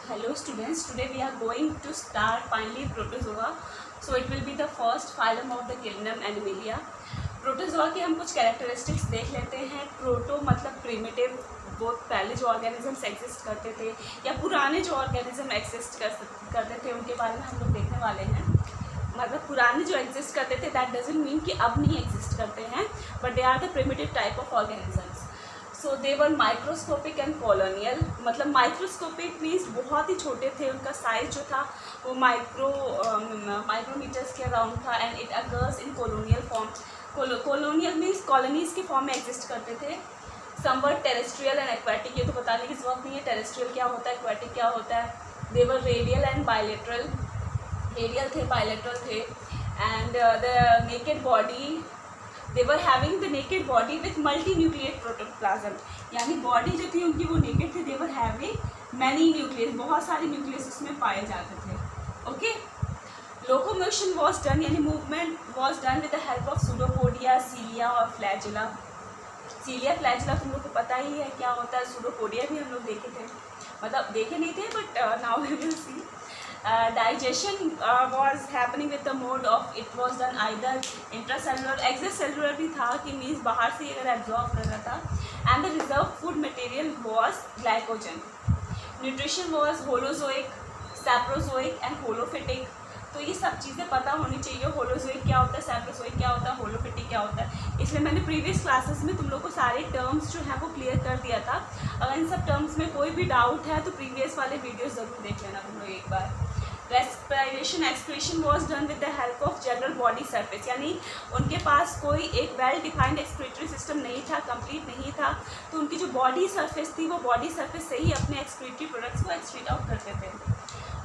Hello students, today we are going to start finally Protozoa. So it will be the first phylum of the kingdom Animalia. Protozoa के हम कुछ characteristics देख लेते हैं. Proto मतलब primitive, बहुत पहले जो ऑर्गेनिजम्स एग्जिस्ट करते थे या पुराने जो ऑर्गेनिज्म एग्जिस्ट करते थे उनके बारे में हम लोग देखने वाले हैं. मतलब पुराने जो एग्जिस्ट करते थे दैट डजंट मीन कि अब नहीं एग्जिस्ट करते हैं, but they are the primitive type of organisms. So they were microscopic and colonial. मतलब माइक्रोस्कोपिक मीन्स बहुत ही छोटे थे, उनका साइज जो था वो माइक्रोमीटर्स के अराउंड था. And it occurs in colonial form. Colonial means colonies की फॉर्म में एग्जिस्ट करते थे. Somewhat terrestrial and aquatic. ये तो बताने की जरूरत नहीं है टेरेस्ट्रियल क्या होता है, एक्वेटिक क्या होता है. दे वर रेडियल एंड बायलेटरल. रेडियल थे, बायलेटरल थे. And the naked body, they were having the naked body with multinucleate protoplasm. यानी बॉडी जो थी उनकी वो नेकेड थी. they were having many nucleus, बहुत सारे न्यूक्लियस उसमें पाए जाते थे. ओके. लोकोमोशन was done, यानी movement was done with the help of pseudopodia, cilia और flagella. cilia flagella तुम लोग को पता ही है क्या होता है. pseudopodia भी हम लोग देखे थे, मतलब देखे नहीं थे but now we will see. Digestion was happening with the mode of it was done either intracellular, extracellular भी था कि मीन्स बाहर से अगर एब्जॉर्ब कर रहा था. and the reserved food material was glycogen. nutrition was holozoic, saprozoic and holophytic. तो ये सब चीज़ें पता होनी चाहिए. होलोजोइक क्या होता है, सैप्रोजोइक क्या होता है, होलोफिटिक क्या होता है. इसलिए मैंने प्रीवियस क्लासेस में तुम लोग को सारे टर्म्स जो हैं वो क्लियर कर दिया था. अगर इन सब टर्म्स में कोई भी डाउट है तो प्रीवियस वाले वीडियोस ज़रूर देख लेना तुम लोग एक बार. Respiration excretion was done with the help of general body surface. यानी उनके पास कोई एक वेल डिफाइंड एक्सक्रीटरी सिस्टम नहीं था, कंप्लीट नहीं था. तो उनकी जो बॉडी सर्फेस थी वो बॉडी सर्फेस से ही अपने एक्सक्रीटरी प्रोडक्ट्स को एक्सक्रीट आउट करते थे.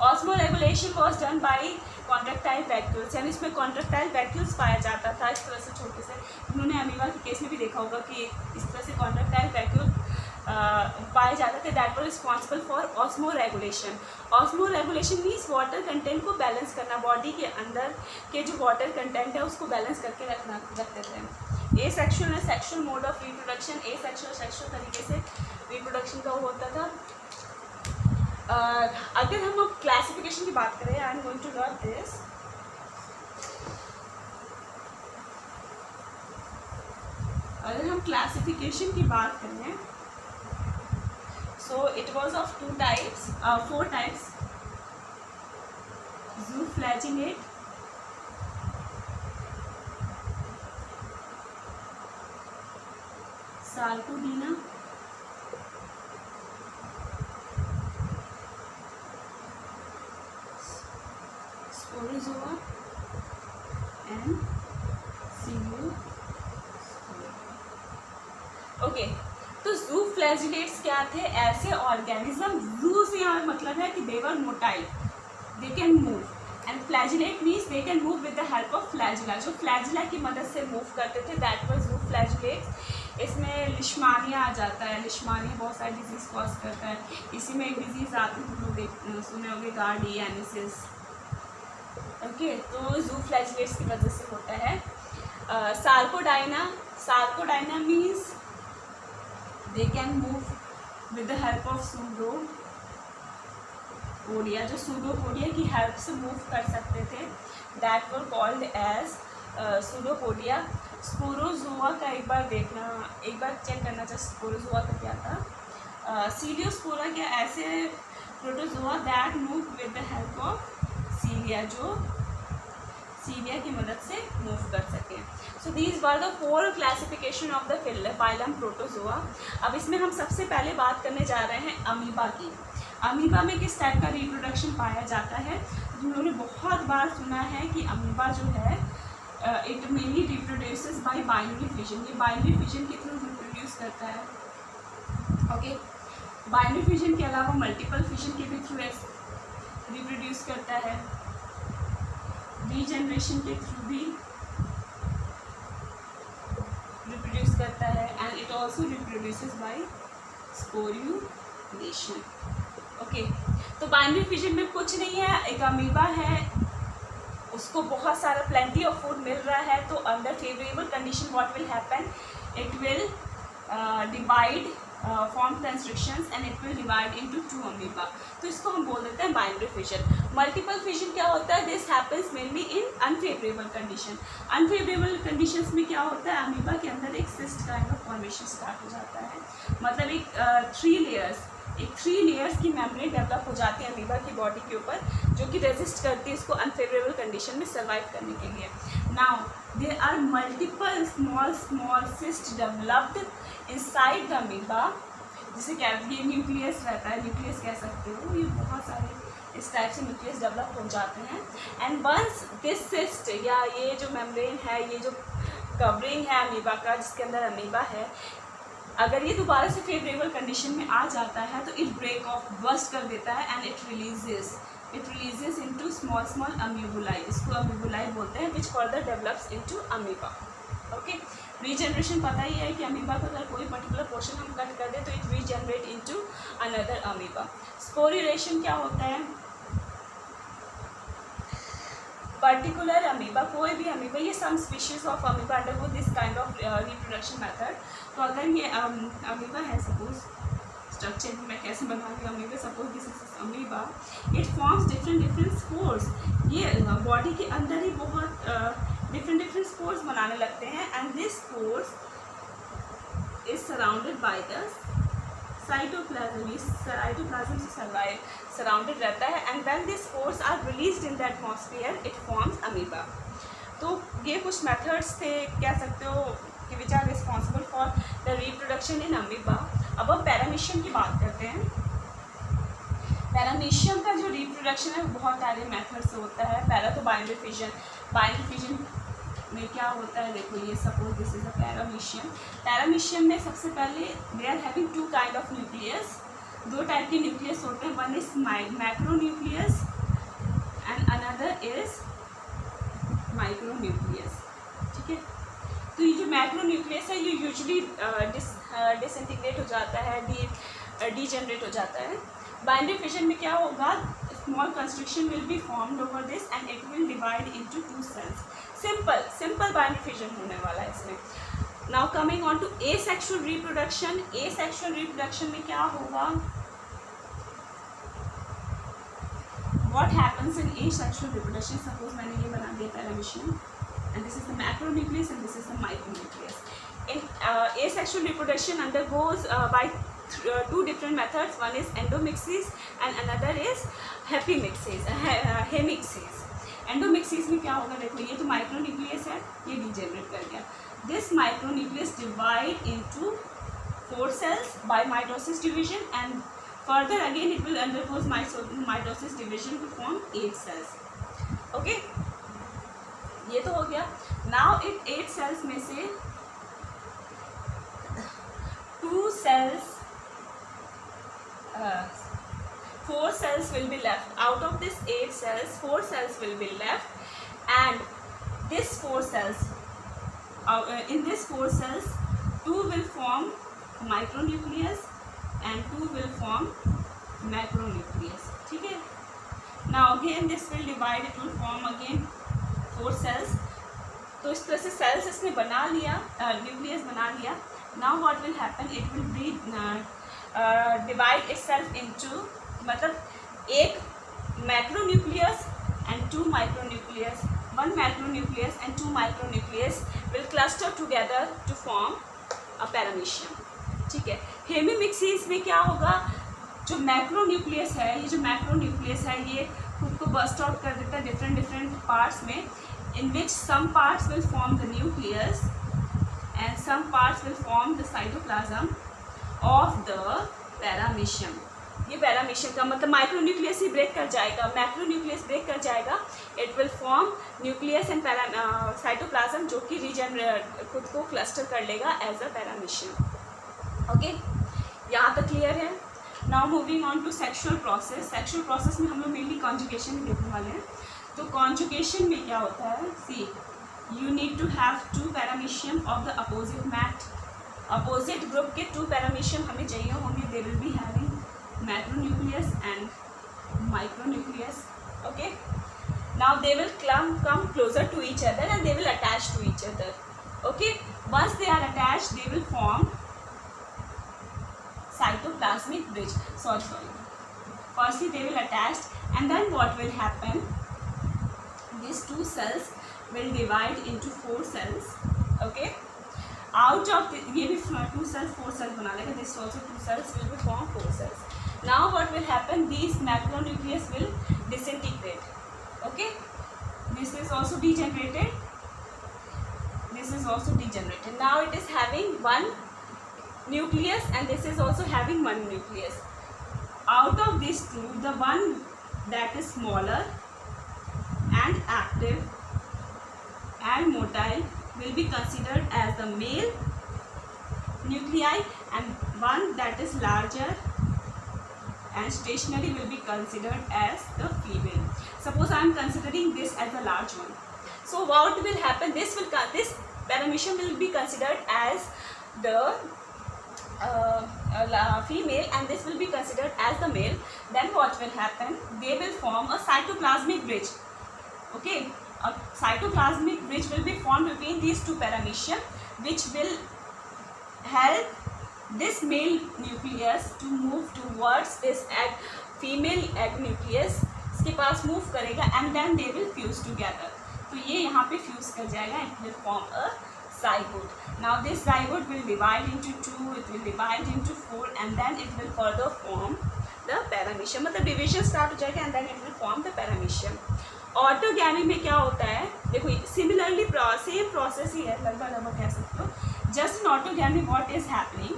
Osmo regulation was done by contractile vacuoles. यानी इसमें कॉन्ट्रेक्टाइल वैक्यूल्स पाया जाता था इस तरह से छोटे से. उन्होंने अमीबा के केस में भी देखा होगा कि इस तरह से कॉन्ट्रेक्टाइल वैक्यूल पाए जाते थे. That were responsible for osmo regulation. Osmo regulation means water content को बैलेंस करना. बॉडी के अंदर के जो वाटर कंटेंट है उसको बैलेंस करके रखते थे. Asexual and sexual mode of reproduction. Asexual sexual तरीके से रिप्रोडक्शन का होता था. अगर हम अब क्लासिफिकेशन की बात करें, I am going to learn this. अगर हम क्लासिफिकेशन की बात करें so it was of 4 types. Zooflagellate, Sarcodina, Sporozoa and Ciliophora. Okay. तो ज़ूफ्लैजिलेट्स क्या थे? ऐसे ऑर्गेनिज्म. ज़ू से यहाँ मतलब है कि they were motile, they can move. And flagellate means they can move with the help of flagella. जो फ्लैजिला की मदद से मूव करते थे दैट वर ज़ूफ्लैजिलेट्स. इसमें लिश्मानिया आ जाता है. लिश्मानिया बहुत सारी डिजीज़ कॉज करता है. इसी में एक डिजीज़ आती है, तुम लोग सुने होंगे, गार्डियानिसिस. ओके. तो ज़ूफ्लैजिलेट्स की वजह से होता है. सार्कोडाइना. सार्कोडाइना means they can move with the help of pseudopodia. जो pseudopodia की हेल्प से मूव कर सकते थे that were called as pseudopodia. स्पोरोज़ोआ का एक बार चेक करना चाहिए स्पोरोज़ोआ का क्या था. सीलियोस्पोरा क्या ऐसे protozoa that move with the help of सीलिया, जो सीलिया की मदद से मूव कर सकें. So these were the 4 classification of the phylum protozoa. अब इसमें हम सबसे पहले बात करने जा रहे हैं अमीबा की. अमीबा में किस टाइप का रिप्रोडक्शन पाया जाता है? हम लोगों ने बहुत बार सुना है कि अमीबा जो है it mainly reproduces bye binary fission. ये बाइनरी फिजन के थ्रू रिप्रोड्यूस करता है. ओके. बाइनरी फिजन के अलावा मल्टीपल फिजन के भी थ्रू रिप्रोड्यूस करता है. रीजनरेशन के थ्रू भी रिप्रोड्यूस करता है. And it also reproduces by sporulation. Okay. तो बाइनरी फिजन में कुछ नहीं है. एक अमीबा है, उसको बहुत सारा प्लेंटी ऑफ फूड मिल रहा है. तो under favourable condition what will happen, it will divide form constrictions and it will divide into 2 amoeba. तो इसको हम बोल देते हैं बाइनरी फिजन. मल्टीपल फिजन क्या होता है? This happens mainly in unfavourable condition. Unfavourable conditions में क्या होता है? अमीबा के अंदर एक cyst kind of formation start हो जाता है. मतलब एक 3 लेयर्स की मेम्ब्रेन डेवलप हो जाती है अमीबा की बॉडी के ऊपर, जो कि रेजिस्ट करती है इसको अनफेवरेबल कंडीशन में सर्वाइव करने के लिए. Now there are multiple small cyst developed inside the amoeba, जिसे क्या ये न्यूक्लियस रहता है, न्यूक्लियस कह सकते हो. ये बहुत सारे इस टाइप से न्यूक्लियस डेवलप हो जाते हैं. एंड वंस दिस सिस्ट या ये जो मेम्ब्रेन है, ये जो कवरिंग है अमीबा का, जिसके अंदर अमीबा है, अगर ये दोबारा से फेवरेबल कंडीशन में आ जाता है तो इट ब्रेक ऑफ, बस्ट कर देता है and it releases into small amoebulae. इसको अम्यूबुलाई बोलते हैं, which further develops into amoeba. Okay, regeneration पता ही है कि अमीबा का अगर कोई पर्टिकुलर पोर्शन हम कट कर दें तो it regenerate into another amoeba. Sporulation क्या होता है? पर्टिकुलर अमीबा, कोई भी अमीबा, ये some species of amoeba undergo this kind of reproduction method. तो अगर ये अमीबा है, सपोज स्ट्रक्चर मैं कैसे बना रही हूँ amoeba, suppose this is amoeba, it forms different spores. ये बॉडी के अंदर ही बहुत डिफरेंट स्पोर्स बनाने लगते हैं. And this spores is surrounded by the cytoplasm. Cytoplasm से सराउंडेड रहता है. And when this spores are released in the atmosphere it forms amoeba. तो ये कुछ मेथड्स थे, कह सकते हो, कि which are responsible for the reproduction in amoeba. अब हम पैरामीशियम की बात करते हैं. पैरामीशियम का जो रिप्रोडक्शन है वो बहुत सारे मेथड से होता है. पहला तो बाइनरी फिजन में क्या होता है, देखो ये suppose this is a paramecium. Paramecium में सबसे पहले they are having 2 kind of nucleus. 2 type के न्यूक्लियस होते हैं. One is macro nucleus and another is micro nucleus. ठीक है, तो ये जो मैक्रो न्यूक्लियस है ये यूजुअली डिसइंटीग्रेट हो जाता है, डीजेनरेट हो जाता है. बाइनरी फिजन में क्या होगा? Small construction will be formed over this and it will divide into 2 cells. Simple binary fission होने वाला है इसमें. Now coming on to asexual reproduction. Asexual reproduction में क्या होगा? What happens in asexual reproduction? Suppose मैंने ये बना दिया paramecium and this is the macronucleus and this is the micronucleus. In asexual reproduction undergoes by 2 different methods. One is endomixis and another is hemixis. Endomixis में क्या होगा? देखो ये तो माइक्रोन्यूक्लियस है, ये डीजेनरेट कर गया. This micronucleus divide into 4 cells by mitosis division and further again it will undergo mitosis division to form 8 cells. Okay, ये तो हो गया. नाउ इट 8 सेल्स में से 4 cells will be left. Out of this 8 cells, 4 cells will be left and this 4 cells, in this 4 cells 2 will form micronucleus and 2 will form macronucleus. ठीक है, now again this will divide, it will form again 4 cells. तो इस तरह से sales इसने बना लिया, nucleus बना लिया. Now what will happen? It will be divide itself into, मतलब एक macronucleus and 2 micronucleus. 1 macronucleus and 2 micronucleus will cluster together to form a paramecium. ठीक है, हेमीमिक्सिस में क्या होगा? जो मैक्रोन्यूक्लियस है, ये जो मैक्रोन्यूक्लियस है ये खुद को बस्ट आउट कर देता है डिफरेंट पार्ट्स में, in which some parts will form the nucleus and some parts will form the cytoplasm of the paramecium. ये पैरामीशियम का मतलब माइक्रोन्यूक्लियस ही ब्रेक कर जाएगा, मैक्रोन्यूक्लियस ब्रेक कर जाएगा. It will form nucleus and cytoplasm जो कि रीजनरेट खुद को क्लस्टर कर लेगा एज अ पैरामीशियम. ओके, यहाँ तक क्लियर है. Now moving on to sexual process. Sexual process में हम लोग मेनली कॉन्जुगेशन देखने वाले हैं. तो कॉन्जुगेशन में क्या होता है? See, you need to have 2 paramecium of the opposite mate. Opposite group के 2 पैरामीशियम हमें चाहिए होंगे. They will be having macronucleus and micronucleus. Okay, now they will come closer to each other and they will attach to each other. Okay, once they are attached they will form cytoplasmic bridge. Sorry. Firstly they will attach, and then what will happen, these two cells will divide into 4 cells. Okay, out of the, ये भी 2 cells 4 cells बना लेगा. This also 2 cells will be form 4 cells. Now what will happen, these macronucleus will disintegrate. Okay, this is also degenerated, this is also degenerated. Now it is having one nucleus and this is also having one nucleus. Out of these two, the one that is smaller and active and motile will be considered as the male nuclei, and one that is larger and stationary will be considered as the female. Suppose I am considering this as a large one. So what will happen, this paramecium will be considered as the female and this will be considered as the male. Then what will happen, they will form a cytoplasmic bridge. Okay, a cytoplasmic bridge will be formed between these two paramecium, which will help this male nucleus to move towards this female egg nucleus. इसके पास move करेगा and then they will fuse together. तो ये यहाँ पे fuse कर जाएगा, it will form a zygote. Now this zygote will divide into 2, it will divide into 4 and then it will further form the paramecium. मतलब division start हो जाएगा and then it will form the paramecium. Autogamy में क्या होता है, देखो similarly same process ही है, लगभग कह सकते हो. Just in autogamy what is happening,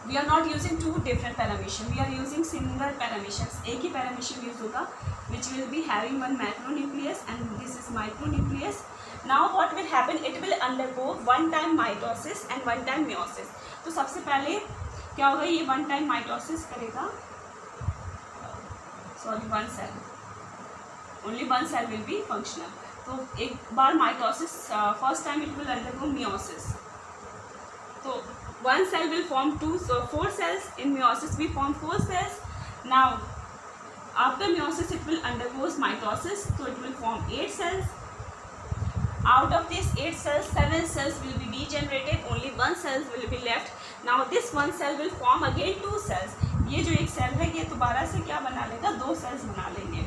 we are not using 2 different paramecium, we are using single paramecium. एक ही पैरामीशियम यूज होगा which will be having one macronucleus and this is micronucleus. Now what will happen, it will undergo 1 time mitosis and 1 time meiosis. तो सबसे पहले क्या होगा, ये 1 time mitosis करेगा, sorry 1 cell, only 1 cell will be functional. तो एक बार mitosis, first time it will undergo meiosis. तो 1 cell will form 4 cells. In meiosis we form 4 cells. Now after meiosis it will undergoes mitosis, so it will form 8 cells. Out of these 8 cells, 7 cells will be degenerated, only 1 cell will be left. Now this 1 cell will form again 2 cells. ये जो एक cell है ये दोबारा से क्या बना लेगा, 2 cells बना लेंगे.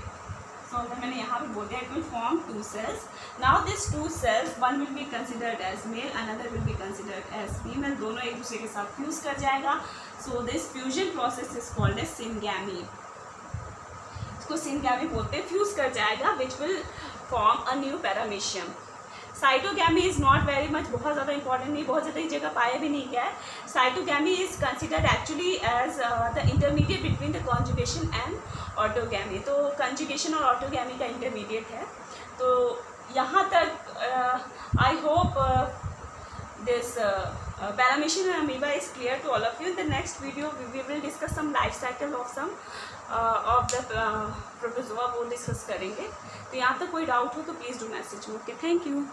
So अगर मैंने यहाँ पे बोल दिया it will form 2 cells. Now these 2 cells, one will be considered as male, another will be considered as female. दोनों एक दूसरे के साथ फ्यूज कर जाएगा. So this fusion process is called as syngamy. इसको syngamy बोलते हैं, फ्यूज कर जाएगा which will form a new paramecium. Cytogamy is not very much, बहुत ज़्यादा इंपॉर्टेंट नहीं, बहुत ज़्यादा जगह पाया भी नहीं गया है. Cytogamy is considered actually as the intermediate between the conjugation and autogamy. तो कंजुगेशन और ऑटोगैमी का इंटरमीडिएट है. तो यहाँ तक I hope this paramecium and amoeba is clear to all of you. In the next video we will discuss some life cycle of some of the protozoa, वो discuss करेंगे. तो यहाँ तक कोई डाउट हो तो please do message. Okay, thank you.